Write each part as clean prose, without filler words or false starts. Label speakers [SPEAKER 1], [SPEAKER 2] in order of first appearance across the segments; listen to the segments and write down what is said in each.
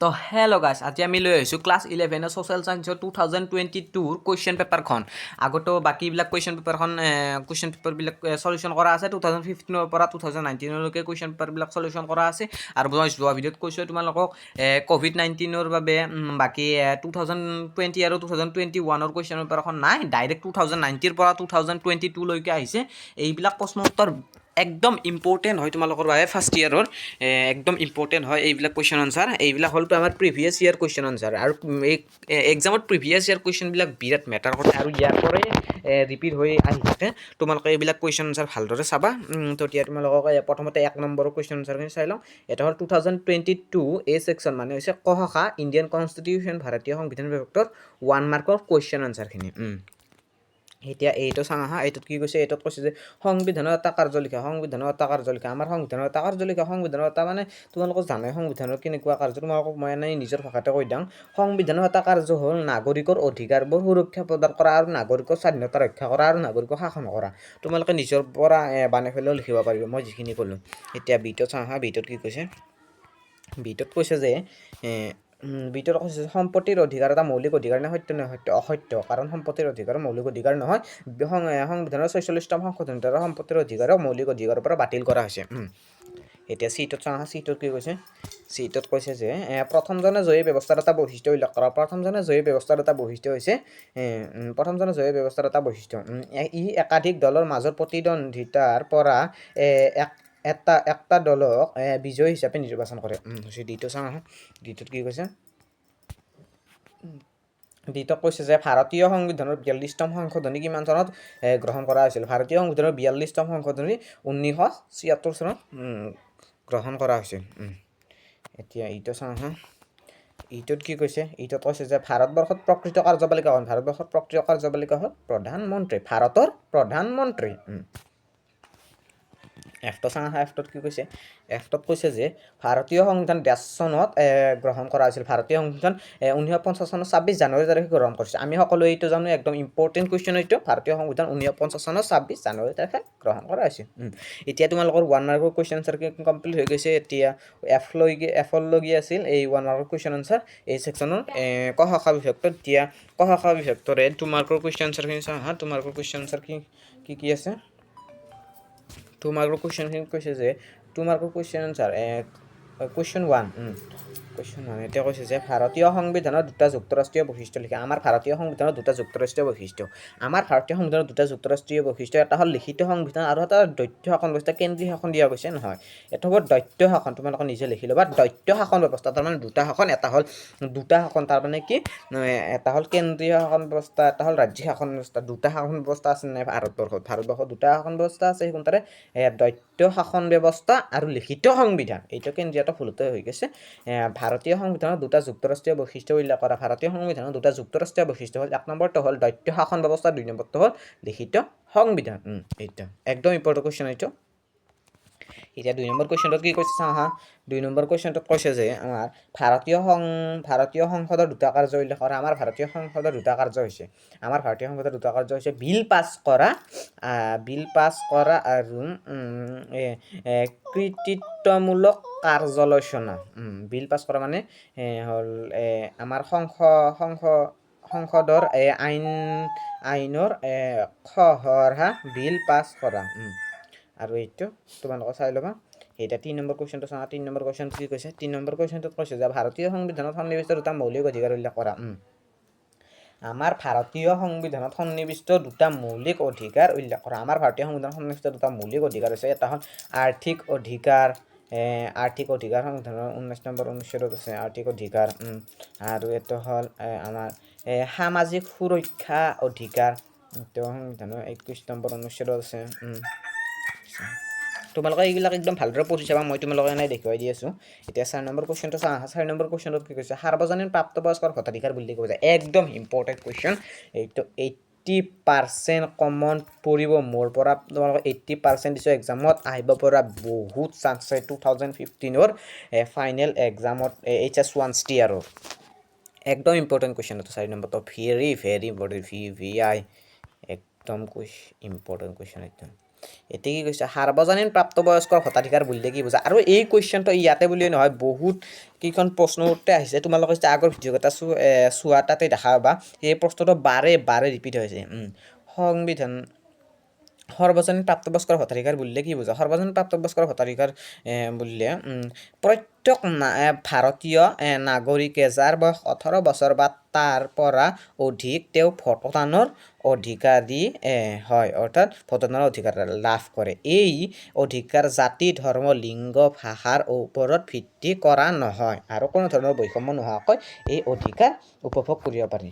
[SPEAKER 1] তো হেল্ল' গাইছ আজি আমি লৈ আহিছোঁ ক্লাছ 11 ছ'চিয়েল ছায়েন্সৰ 2022 কুৱেশ্যন পেপাৰখন আগতো বাকীবিলাক কুৱেশ্যন পেপাৰবিলাক চলিউশ্যন কৰা আছে 2015 পৰা 2019লৈকে কুৱেশ্যন পেপাৰবিলাক চলিউশ্যন কৰা আছে আৰু মই যোৱা ভিডিঅ'ত কৈছোঁ তোমালোকক COVID-19ৰ বাবে বাকী 2020 আৰু 2021ৰ কুৱেশ্যন পেপাৰখন নাই ডাইৰেক্ট 2019 পৰা 2022 লৈকে আহিছে এইবিলাক প্ৰশ্ন উত্তৰ একদম ইম্পৰ্টেণ্ট হয় তোমালোকৰ বাবে ফাৰ্ষ্ট ইয়াৰৰ একদম ইম্পৰ্টেণ্ট হয় এইবিলাক কুৱেশ্যন আনচাৰ এইবিলাক হ'ল আমাৰ প্ৰিভিয়াছ ইয়াৰ কুৱেশ্যন আনচাৰ আৰু এক্সামত প্ৰিভিয়াছ ইয়াৰ কুৱেশ্যনবিলাক বিৰাট মেটাৰ কৰে আৰু ইয়াৰ পৰাই ৰিপিট হৈ আহি থাকে তোমালোকে এইবিলাক কুৱেশ্যন আনচাৰ ভালদৰে চাবা তো এতিয়া তোমালোকক প্ৰথমতে 1 নম্বৰৰ কুৱেশ্যন আনচাৰখিনি চাই লওঁ এটা হ'ল 2022 এ ছেকশ্যন মানে হৈছে ক শাখা ইণ্ডিয়ান কনষ্টিটিউশ্যন ভাৰতীয় সংবিধান বিভাগৰ 1 মাৰ্কৰ কুৱেশ্যন আনচাৰখিনি এতিয়া এইটো চাওঁ আহা এইটোত কি কৈছে এইটোত কৈছে যে সংবিধানৰ এটা কাৰ্যলিখা আমাৰ সংবিধানৰ এটা কাৰ্যলিখা সংবিধানৰ এটা মানে তোমালোকক জানে সংবিধানৰ কেনেকুৱা কাৰ্য তোমালোকক মই এনেই নিজৰ ভাষাতে কৈ দিওঁ সংবিধানৰ এটা কাৰ্য হ'ল নাগৰিকৰ অধিকাৰবোৰ সুৰক্ষা প্ৰদান কৰা আৰু নাগৰিকৰ স্বাধীনতা ৰক্ষা কৰা আৰু নাগৰিকক শাসন কৰা তোমালোকে নিজৰ পৰা বানাই পেলাইও লিখিব পাৰিব মই যিখিনি ক'লোঁ এতিয়া বিটোত চাওঁ আহা বিটোত কি কৈছে বিটোত কৈছে যে ভিতৰত কৈছে সম্পত্তিৰ অধিকাৰ এটা মৌলিক অধিকাৰ নে সত্য নে অসত্য কাৰণ সম্পত্তিৰ অধিকাৰ মৌলিক অধিকাৰ নহয় সংবিধানৰ 46তম সংশোধনীৰ দ্বাৰা সম্পত্তিৰ অধিকাৰক মৌলিক অধিকাৰৰ পৰা বাতিল কৰা হৈছে এতিয়া চিটত চাওঁ চিটত কি কৈছে চিটত কৈছে যে প্ৰথমজনে জয়ী ব্যৱস্থাৰ এটা বৈশিষ্ট্য উল্লেখ কৰা প্ৰথমজনে জয়ী ব্যৱস্থাৰ এটা বৈশিষ্ট্য হৈছে প্ৰথমজনে জয়ী ব্যৱস্থাৰ এটা বৈশিষ্ট্য ই একাধিক দলৰ মাজত প্ৰতিদ্বন্দ্বিতাৰ পৰা একটা দলক বিজয়ী হিচাপে নিৰ্বাচন কৰে দ্বিতীয় চাওঁ দ্বিতীয়ত কি কৈছে দ্বিতীয় কৈছে যে ভাৰতীয় সংবিধানৰ 42তম সংশোধনী কিমান চনত গ্ৰহণ কৰা হৈছিল ভাৰতীয় সংবিধানৰ 42তম সংশোধনী 1976 চনত গ্ৰহণ কৰা হৈছিল এতিয়া এইটো চাওঁ এইটোত কি কৈছে এইটোত কৈছে যে ভাৰতবৰ্ষত প্ৰকৃত কাৰ্যপালিকা হ'ল প্ৰধানমন্ত্ৰী ভাৰতৰ প্ৰধানমন্ত্ৰী এফটো চাওঁ এফটোত কি কৈছে এফটোত কৈছে যে ভাৰতীয় সংবিধান 20 চনত গ্ৰহণ কৰা হৈছিল ভাৰতীয় সংবিধান 1950 চনৰ 26 জানুৱাৰী তাৰিখে গ্ৰহণ কৰিছে আমি সকলোৱে এইটো জানো একদম ইম্পৰ্টেণ্ট কুৱেশ্যন এইটো ভাৰতীয় সংবিধান 1950 চনৰ 26 জানুৱাৰী তাৰিখে গ্ৰহণ কৰা হৈছিল এতিয়া তোমালোকৰ 1 মাৰ্কৰ কুৱেশ্যন আনচাৰ কমপ্লিট হৈ গৈছে এতিয়া এফলৈকে আছিল এই 1 মাৰ্কৰ কুৱেশ্যন আনচাৰ এই ছেকশ্যনৰ ক শাখা বিভাগটোত এতিয়া ক শাখা বিভাগটোৰে 2 মাৰ্কৰ কুৱেশ্যন আনচাৰখিনি চাওঁ 2 মাৰ্কৰ কুৱেশ্যন আনচাৰ কি আছে 2 মাৰ্কৰ কুৱেশ্যনখিনি কৈছে যে 2 মাৰ্কৰ কুৱেশ্যন আনচাৰ কুৱেশ্যন 1 এতিয়া কৈছে যে ভাৰতীয় সংবিধানৰ দুটা যুক্তৰাষ্ট্ৰীয় বৈশিষ্ট্য লিখা আমাৰ ভাৰতীয় সংবিধানৰ দুটা যুক্তৰাষ্ট্ৰীয় বৈশিষ্ট্য এটা হ'ল লিখিত সংবিধান আৰু এটা দ্বৈত শাসন ব্যৱস্থা কেন্দ্ৰীয় শাসন দিয়া গৈছে নহয় এটা হ'ল দ্বৈত শাসন তোমালোকে নিজে লিখি ল'বা দ্বৈত শাসন ব্যৱস্থা তাৰমানে দুটা শাসন এটা হ'ল দুটা শাসন তাৰমানে কি এটা হ'ল কেন্দ্ৰীয় শাসন ব্যৱস্থা এটা হ'ল ৰাজ্যিক শাসন ব্যৱস্থা দুটা শাসন ব্যৱস্থা আছে নাই ভাৰতবৰ্ষত দুটা শাসন ব্যৱস্থা আছে সেইখন তাৰে দ্বৈত শাসন ব্যৱস্থা আৰু লিখিত সংবিধান এইটো কেন্দ্ৰীয়টো ভুলতে হৈ গৈছে ভাৰতীয় সংবিধানৰ দুটা যুক্তৰাষ্ট্ৰীয় বৈশিষ্ট্য উল্লেখ কৰা ভাৰতীয় সংবিধানৰ দুটা যুক্তৰাষ্ট্ৰীয় বৈশিষ্ট্য হ'ল 1 নম্বৰটো হ'ল দ্বৈত শাসন ব্যৱস্থা 2 নম্বৰটো হ'ল লিখিত সংবিধান এইটো একদম ইম্পৰ্টেণ্ট কুৱেশ্যন এইটো এতিয়া 2 নম্বৰ কুৱেশ্যনটোত কি কৈছে চাওঁ 2 নম্বৰ কুৱেশ্যনটোত কৈছে যে আমাৰ ভাৰতীয় সংসদৰ দুটা কাৰ্য উল্লেখ কৰা আমাৰ ভাৰতীয় সংসদৰ দুটা কাৰ্য হৈছে বিল পাছ কৰা আৰু কৃতিত্বমূলক কাৰ্যালোচনা বিল পাছ কৰা মানে হ'ল আমাৰ সংসদৰ আইনৰ খহৰা বিল পাছ কৰা আৰু এইটো তোমালোকে চাই ল'বা এতিয়া 3 নম্বৰ কুৱেশ্যনটো চাওঁ 3 নম্বৰ কুৱেশ্যনটো কি কৈছে 3 নম্বৰ কুৱেশ্যনটোত কৈছে যে ভাৰতীয় সংবিধানত সন্নিৱিষ্ট দুটা মৌলিক অধিকাৰ উল্লেখ কৰা আমাৰ ভাৰতীয় সংবিধানত সন্নিৱিষ্ট দুটা মৌলিক অধিকাৰ উল্লেখ কৰা আমাৰ ভাৰতীয় সংবিধানত সন্নিৱিষ্ট দুটা মৌলিক অধিকাৰ আছে এটা হ'ল আৰ্থিক অধিকাৰ সংবিধানৰ 19 নম্বৰ অনুচ্ছেদত আছে আৰ্থিক অধিকাৰ আৰু এটা হ'ল আমাৰ সামাজিক সুৰক্ষা অধিকাৰ এইটো সংবিধানৰ 21 নম্বৰ অনুচ্ছেদত আছে তোমালোকে এইবিলাক একদম ভালদৰে পঢ়ি চাবা মই তোমালোকে এনেই দেখুৱাই দি আছোঁ এতিয়া 4 নম্বৰ কুৱেশ্যনটো চাওঁ 4 নম্বৰ কুৱেশ্যনত কি কৈছে সাৰ্বজনীন প্ৰাপ্তবয়স্কৰ ভোটাধিকাৰ বুলি কৈ যায় একদম ইম্পৰ্টেণ্ট কুৱেশ্যন এইটো 80% কমন পৰিব মোৰ পৰা তোমালোকে 80% দিছোঁ এক্সামত আহিব পৰা বহুত চান্স আছে 2015ৰ ফাইনেল এক্সামত HS1 আৰু একদম ইম্পৰ্টেণ্ট কুৱেশ্যন এইটো 4 নম্বৰটো ভেৰি ইম্পৰ্টেণ্ট VVI একদম ইম্পৰ্টেণ্ট কুৱেশ্যন একদম এতিয়া কি কৈছে সাৰ্বজনীন প্ৰাপ্তবয়স্কৰ ভোটাধিকাৰ বুলিলে কি বুজা আৰু এই কুৱেশ্যনটো ইয়াতে বুলিয়ে নহয় বহুত কেইখন প্ৰশ্ন উত্তৰ আহিছে তোমালোকে যেতিয়া আগৰ ভিডিঅ'কেইটা চোৱা তাতে দেখা পাবা এই প্ৰশ্নটো বাৰে বাৰে ৰিপিট হৈছে সংবিধান সৰ্বজনীন প্ৰাপ্তবয়স্কৰ ভোটাধিকাৰ বুলিলে কি বুজা সৰ্বজনীন প্ৰাপ্তবয়স্কৰ ভোটাধিকাৰ বুলিলে প্ৰত্যেক ভাৰতীয় নাগৰিকে যাৰ বয়স 18 বছৰ বা তাৰ পৰা অধিক তেওঁ ভোটদানৰ অধিকাৰী হয় অৰ্থাৎ ভোটদানৰ অধিকাৰ লাভ কৰে এই অধিকাৰ জাতি ধৰ্ম লিংগ ভাষাৰ ওপৰত ভিত্তি কৰা নহয় আৰু কোনো ধৰণৰ বৈষম্য নোহোৱাকৈ এই অধিকাৰ উপভোগ কৰিব পাৰি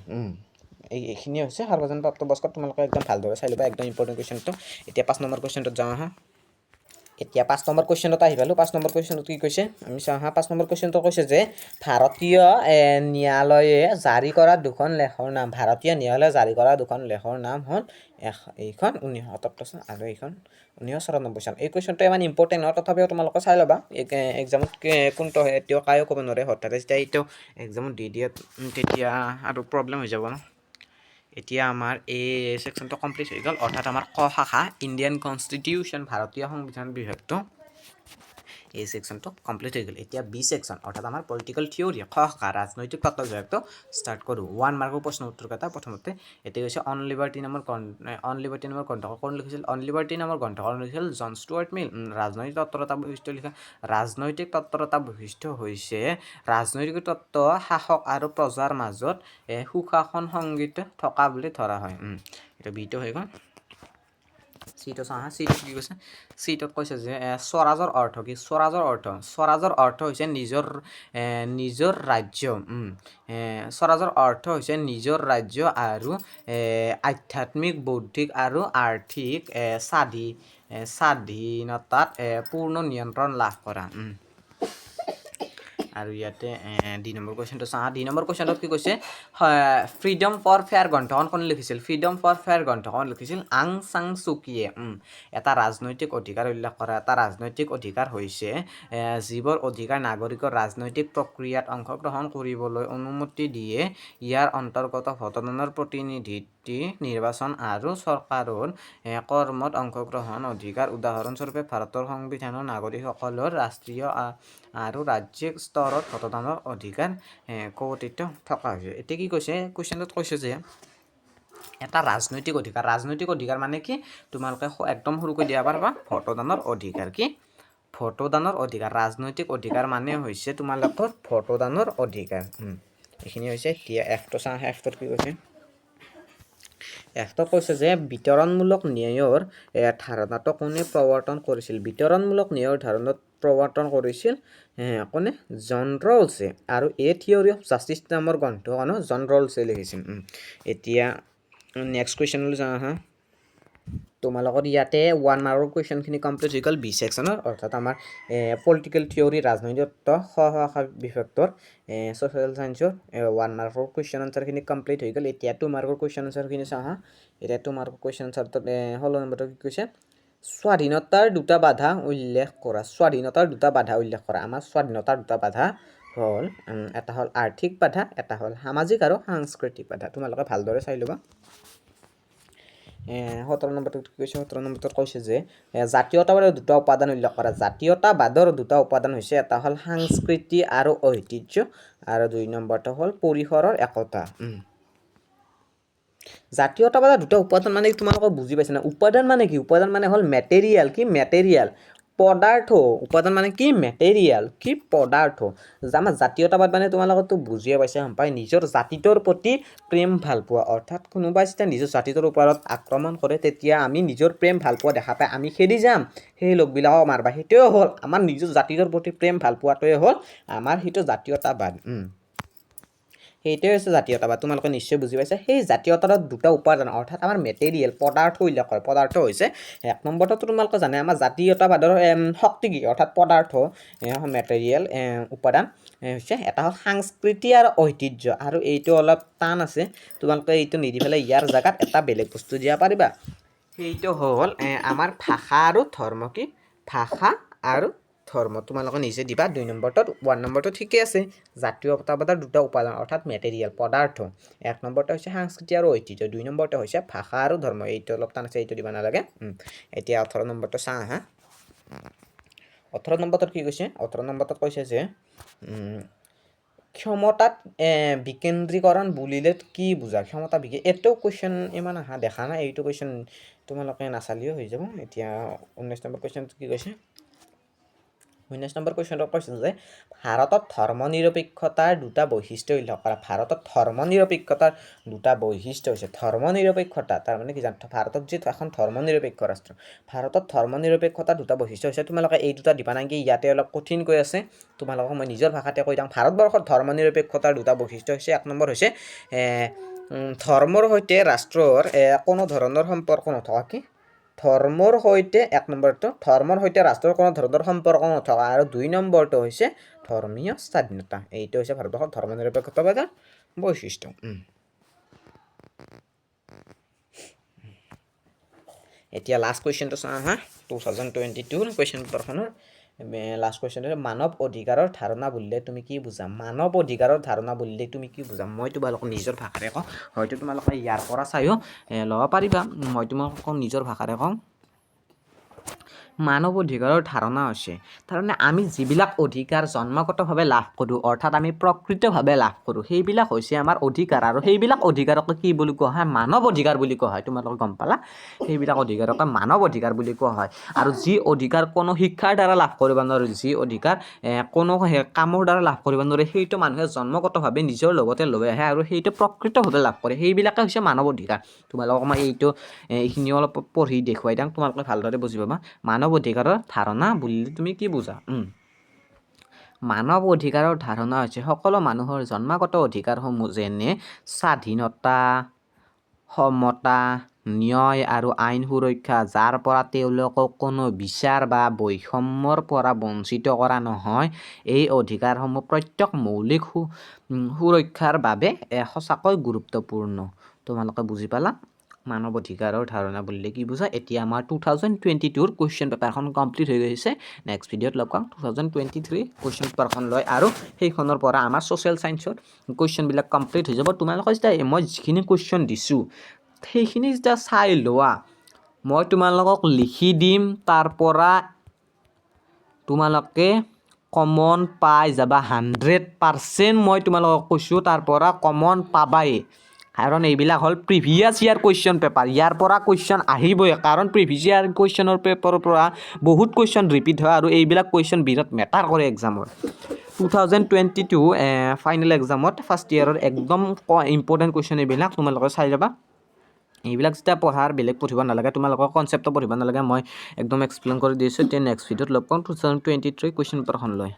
[SPEAKER 1] এইখিনি হৈছে সাৰ্বজনীন প্ৰাপ্তবয়স্ক তোমালোকে একদম ভালদৰে চাই ল'বা একদম ইম্পৰ্টেণ্ট কুৱেশ্যনটো এতিয়া 5 নম্বৰ কুৱেশ্যনটোত যাওঁ আহা এতিয়া 5 নম্বৰ কুৱেশ্যনত আহি পালোঁ 5 নম্বৰ কুৱেশ্যনত কি কৈছে আমি চাওঁ হা 5 নম্বৰ কুৱেশ্যনটো কৈছে যে ভাৰতীয় ন্যায়ালয়ে জাৰি কৰা দুখন লেখৰ নাম ভাৰতীয় ন্যায়ালয়ে জাৰি কৰা দুখন লেখৰ নাম হ'ল এইখন 1977 চন আৰু এইখন 1994 চন এই কুৱেশ্যনটো ইমান ইম্পৰ্টেণ্ট নহয় তথাপিও তোমালোকে চাই ল'বা এক্সামত কোনটো এতিয়াও কায়ো ক'ব নোৱাৰে হঠাতে যেতিয়া এইটো এক্সামত দি দিয়ে তেতিয়া আৰু প্ৰব্লেম হৈ যাব ন এতিয়া আমাৰ এই সেকশনটো কমপ্লিট হৈ গ'ল অৰ্থাৎ আমাৰ ক শাখা ইণ্ডিয়ান কনষ্টিটিউশ্যন ভাৰতীয় সংবিধান বিভাগটো এই সেকশনটো কমপ্লিট হৈ গ'ল এতিয়া বি সেকশন অৰ্থাৎ আমাৰ পলিটিক্যাল থিওৰি ক শাখা ৰাজনৈতিক তত্ত্ব বিভাগটো ষ্টাৰ্ট কৰোঁ 1 মাৰ্কৰ প্ৰশ্ন উত্তৰ কথা প্ৰথমতে এতিয়া হৈছে অন লিবাৰ্টি নামৰ গ্ৰন্থখন কোন লিখিছিল অন লিবাৰ্টি নামৰ গ্ৰন্থখন লিখিছিল জন ষ্টুৱাৰ্ট মিল ৰাজনৈতিক তত্ত্বৰ এটা বৈশিষ্ট্য লিখা ৰাজনৈতিক তত্ত্বৰ এটা বৈশিষ্ট্য হৈছে ৰাজনৈতিক তত্ত্ব শাসক আৰু প্ৰজাৰ মাজত সুশাসন সংগীত থকা বুলি ধৰা হয় এটা বিটো হৈ গ'ল সিটো চাহ সিটো কি কৈছে সিটোত কৈছে যে স্বৰাজৰ অৰ্থ কি স্বৰাজৰ অৰ্থ হৈছে নিজৰ ৰাজ্য স্বৰাজৰ অৰ্থ হৈছে নিজৰ ৰাজ্য আৰু আধ্যাত্মিক বৌদ্ধিক আৰু আৰ্থিক স্বাধীনতাত পূৰ্ণ নিয়ন্ত্ৰণ লাভ কৰা আৰু ইয়াতে 2 নম্বৰ কুৱেশ্যনটো চাওঁ 2 নম্বৰ কুৱেশ্যনত কি কৈছে ফ্ৰীডম ফৰ ফেয়াৰ গ্ৰন্থখন কোনে লিখিছিল ফ্ৰীডম ফৰ ফেয়াৰ গ্ৰন্থখন লিখিছিল আং সাং চুকিয়ে এটা ৰাজনৈতিক অধিকাৰ উল্লেখ কৰা এটা ৰাজনৈতিক অধিকাৰ হৈছে যিবোৰ অধিকাৰ নাগৰিকৰ ৰাজনৈতিক প্ৰক্ৰিয়াত অংশগ্ৰহণ কৰিবলৈ অনুমতি দিয়ে ইয়াৰ অন্তৰ্গত ভোটদানৰ প্ৰতিনিধি নিৰ্বাচন আৰু চৰকাৰৰ কৰ্মত অংশগ্ৰহণ অধিকাৰ উদাহৰণস্বৰূপে ভাৰতৰ সংবিধানৰ নাগৰিকসকলৰ ৰাষ্ট্ৰীয় আৰু ৰাজ্যিক স্তৰত ভোটদানৰ অধিকাৰ কৰ্তৃত্ব থকা হৈছে এতিয়া কি কৈছে কুৱেশ্যনটোত কৈছে যে এটা ৰাজনৈতিক অধিকাৰ মানে কি তোমালোকে একদম সৰুকৈ দিয়া পাৰিবা ভোটদানৰ অধিকাৰ কি ভোটদানৰ অধিকাৰ ৰাজনৈতিক অধিকাৰ মানে হৈছে তোমালোকৰ ভোটদানৰ অধিকাৰ এইখিনি হৈছে এতিয়া এফটো চাওঁ এফটোত কি কৈছে এফটো কৈছে যে বিতৰণমূলক ন্যায়ৰ ধাৰণাটো কোনে প্ৰৱৰ্তন কৰিছিল বিতৰণমূলক ন্যায়ৰ ধাৰণাত প্ৰৱৰ্তন কৰিছিল কোনে জন ৰলছে আৰু এ থিয়ৰী অফ জাষ্টিছ নামৰ গ্ৰন্থখনো জন ৰলছে লিখিছিল এতিয়া নেক্সট কুৱেশ্যনলৈ যাওঁ আহা তোমালোকৰ ইয়াতে 1 মাৰ্কৰ কুৱেশ্যনখিনি কমপ্লিট হৈ গ'ল বি সেকশ্যনৰ অৰ্থাৎ আমাৰ পলিটিকেল থিয়ৰী ৰাজনৈতিক তত্ত্ব খ শাখা বিভাগটোৰ ছ'চিয়েল ছায়েন্সৰ 1 মাৰ্কৰ কুৱেশ্যন আনচাৰখিনি কমপ্লিট হৈ গ'ল এতিয়া 2 মাৰ্কৰ কুৱেশ্যন আনচাৰখিনি চাওঁ হা এতিয়া 2 মাৰ্কৰ কুৱেশ্যন আনচাৰটোত 16 নম্বৰটো কি কৈছে স্বাধীনতাৰ দুটা বাধা উল্লেখ কৰা আমাৰ স্বাধীনতাৰ দুটা বাধা হ'ল এটা হ'ল আৰ্থিক বাধা এটা হ'ল সামাজিক আৰু সাংস্কৃতিক বাধা তোমালোকে ভালদৰে চাই ল'বা 17 নম্বৰটোত কি কৈছে 17 নম্বৰটোত কৈছে যে জাতীয়তাবাদৰ দুটা উপাদান উল্লেখ কৰা জাতীয়তাবাদৰ দুটা উপাদান হৈছে এটা হ'ল সংস্কৃতি আৰু ঐতিহ্য আৰু 2 নম্বৰটো হ'ল পৰিসৰৰ একতা জাতীয়তাবাদৰ দুটা উপাদান মানে তোমালোকে বুজি পাইছা না উপাদান মানে কি উপাদান মানে হ'ল মেটেৰিয়েল পদাৰ্থ উপাদান মানে কি মেটেৰিয়েল কি পদাৰ্থ আমাৰ জাতীয়তাবাদ মানে তোমালোকেতো বুজিয়ে পাইছা সম্পাই নিজৰ জাতিটোৰ প্ৰতি প্ৰেম ভাল পোৱা অৰ্থাৎ কোনোবাই যেতিয়া নিজৰ জাতিটোৰ ওপৰত আক্ৰমণ কৰে তেতিয়া আমি নিজৰ প্ৰেম ভাল পোৱা দেখা পাই আমি খেদি যাম সেই লোকবিলাকক মাৰবা সেইটোৱে হ'ল আমাৰ নিজৰ জাতিটোৰ প্ৰতি প্ৰেম ভাল পোৱাটোৱে হ'ল আমাৰ সেইটো জাতীয়তাবাদ সেইটোৱে হৈছে জাতীয়তাবাদ তোমালোকে নিশ্চয় বুজি পাইছা সেই জাতীয়তাবাদৰ দুটা উপাদান অৰ্থাৎ আমাৰ মেটেৰিয়েল পদাৰ্থ উল্লেখ কৰে পদাৰ্থ হৈছে 1 নম্বৰটো তোমালোকে জানে আমাৰ জাতীয়তাবাদৰ শক্তি কি অৰ্থাৎ পদাৰ্থ মেটেৰিয়েল উপাদান হৈছে এটা হ'ল সংস্কৃতি আৰু ঐতিহ্য আৰু এইটো অলপ টান আছে তোমালোকে এইটো নিদি পেলাই ইয়াৰ জাগাত এটা বেলেগ বস্তু দিয়া পাৰিবা সেইটো হ'ল আমাৰ ভাষা আৰু ধৰ্ম কি ভাষা আৰু ধৰ্ম তোমালোকে নিজে দিবা 2 নম্বৰটোত 1 নম্বৰটো ঠিকে আছে জাতীয়তাবাদৰ দুটা উপাদান অৰ্থাৎ মেটেৰিয়েল পদাৰ্থ 1 নম্বৰটো হৈছে সংস্কৃতি আৰু ঐতিহ্য 2 নম্বৰটো হৈছে ভাষা আৰু ধৰ্ম এইটো অলপ টান আছে এইটো দিব নালাগে এতিয়া 18 নম্বৰটো চা হা 18 নম্বৰটোত কি কৈছে 18 নম্বৰটোত কৈছে যে ক্ষমতাত বিকেন্দ্ৰীকৰণ বুলিলে কি বুজা ক্ষমতা এইটো কোৱেশ্চন ইমান আহা দেখা নাই এইটো কোৱেশ্চন তোমালোকে নাচালিও হৈ যাব এতিয়া 19 নম্বৰ কোৱেশ্চনটো কি কৈছে 19 নম্বৰ কোৱেশ্চনটো কৈছে যে ভাৰতত ধৰ্মনিৰপেক্ষতাৰ দুটা বৈশিষ্ট্য উল্লেখ কৰা ভাৰতত ধৰ্মনিৰপেক্ষতাৰ দুটা বৈশিষ্ট্য হৈছে ধৰ্মনিৰপেক্ষতা তাৰ মানে কি জানো ভাৰতত যে এখন ধৰ্মনিৰপেক্ষ ৰাষ্ট্ৰ ভাৰতত ধৰ্মনিৰপেক্ষতাৰ দুটা বৈশিষ্ট্য হৈছে তোমালোকে এই দুটা দিবা নাকি ইয়াতে অলপ কঠিন কৈ আছে তোমালোকক মই নিজৰ ভাষাতে কৈ দিম ভাৰতবৰ্ষৰ ধৰ্মনিৰপেক্ষতাৰ দুটা বৈশিষ্ট্য হৈছে 1 নম্বৰ হৈছে ধৰ্মৰ সৈতে ৰাষ্ট্ৰৰ কোনো ধৰণৰ সম্পৰ্ক নথকা কি ধৰ্মৰ সৈতে 1 নম্বৰটো ধৰ্মৰ সৈতে ৰাষ্ট্ৰৰ কোনো ধৰণৰ সম্পৰ্ক নথকা আৰু 2 নম্বৰটো হৈছে ধৰ্মীয় স্বাধীনতা এইটো হৈছে ভাৰতবৰ্ষৰ ধৰ্মনিৰপেক্ষতাৰ বৈশিষ্ট্য এতিয়া লাষ্ট কোৱেশ্চনটো চা হা 2022 কোৱেশ্চন পেপাৰখনৰ লাষ্ট কোৱেশ্চন মানৱ অধিকাৰৰ ধাৰণা বুলিলে তুমি কি বুজা মানৱ অধিকাৰৰ ধাৰণা বুলিলে তুমি কি বুজা মই তোমালোকক নিজৰ ভাষাৰে কওঁ হয়তো তোমালোকে ইয়াৰ পৰা চাইও ল'ব পাৰিবা মই তোমালোকক নিজৰ ভাষাৰে কওঁ মানৱ অধিকাৰৰ ধাৰণা হৈছে তাৰমানে আমি যিবিলাক অধিকাৰ জন্মগতভাৱে লাভ কৰোঁ অৰ্থাৎ আমি প্ৰকৃতভাৱে লাভ কৰোঁ সেইবিলাক হৈছে আমাৰ অধিকাৰ আৰু সেইবিলাক অধিকাৰক কি বুলি কোৱা হয় মানৱ অধিকাৰ বুলি কোৱা হয় তোমালোকে গম পালা সেইবিলাক অধিকাৰক মানৱ অধিকাৰ বুলি কোৱা হয় আৰু যি অধিকাৰ কোনো শিক্ষাৰ দ্বাৰা লাভ কৰিব নোৱাৰে যি অধিকাৰ কোনো কামৰ দ্বাৰা লাভ কৰিব নোৱাৰে সেইটো মানুহে জন্মগতভাৱে নিজৰ লগতে লৈ আহে আৰু সেইটো প্ৰকৃতভাৱে লাভ কৰে সেইবিলাকে হৈছে মানৱ অধিকাৰ তোমালোকক মই এইখিনি অলপ পঢ়ি দেখুৱাই দিম তোমালোকে ভালদৰে বুজি পাবা মানৱ অধিকাৰৰ ধাৰণা বুলিলে তুমি কি বুজা মানৱ অধিকাৰৰ ধাৰণা হৈছে সকলো মানুহৰ জন্মগত অধিকাৰসমূহ যেনে স্বাধীনতা সমতা ন্যায় আৰু আইন সুৰক্ষা যাৰ পৰা তেওঁলোকক কোনো বিচাৰ বা বৈষম্যৰ পৰা বঞ্চিত কৰা নহয় এই অধিকাৰসমূহ প্ৰত্যেক মৌলিক সুৰক্ষাৰ বাবে সঁচাকৈ গুৰুত্বপূৰ্ণ তোমালোকে বুজি পালা মানৱ অধিকাৰৰ ধাৰণা বুলিলে কি বুজা এতিয়া আমাৰ 2022 কোৱেশ্চন পেপাৰখন কমপ্লিট হৈ গৈছে নেক্সট ভিডিঅ'ত লগ পাম 2023 কোৱেশ্চন পেপাৰখন লৈ আৰু সেইখনৰ পৰা আমাৰ ছ'চিয়েল সায়েন্সৰ কোৱেশ্চনবিলাক কমপ্লিট হৈ যাব তোমালোকে যেতিয়া মই যিখিনি কোৱেশ্চন দিছোঁ সেইখিনি যেতিয়া চাই লোৱা মই তোমালোকক লিখি দিম তাৰ পৰা তোমালোকে কমন পাই যাবা 100% মই তোমালোকক কৈছোঁ তাৰ পৰা কমন পাবাই কাৰণ এইবিলাক হ'ল প্ৰিভিয়াছ ইয়াৰ কুৱেশ্যন পেপাৰ ইয়াৰ পৰা কুৱেশ্যন আহিবই কাৰণ প্ৰিভিয়াছ ইয়াৰ কুৱেশ্যনৰ পেপাৰৰ পৰা বহুত কুৱেশ্যন ৰিপিট হয় আৰু এইবিলাক কুৱেশ্যন বিৰাট মেটাৰ কৰে এক্সামত 2022 ফাইনেল এক্সামত ফাৰ্ষ্ট ইয়াৰৰ একদম ইম্পৰ্টেণ্ট কুৱেশ্যন এইবিলাক তোমালোকে চাই যাবা এইবিলাক যেতিয়া পঢ়াৰ বেলেগ পঢ়িব নালাগে তোমালোকৰ কনচেপ্টটো পঢ়িব নালাগে মই একদম এক্সপ্লেইন কৰি দিছোঁ এতিয়া নেক্সট ভিডিঅ'ত লগ পাম 2023 কুৱেশ্যন পেপাৰখন লৈ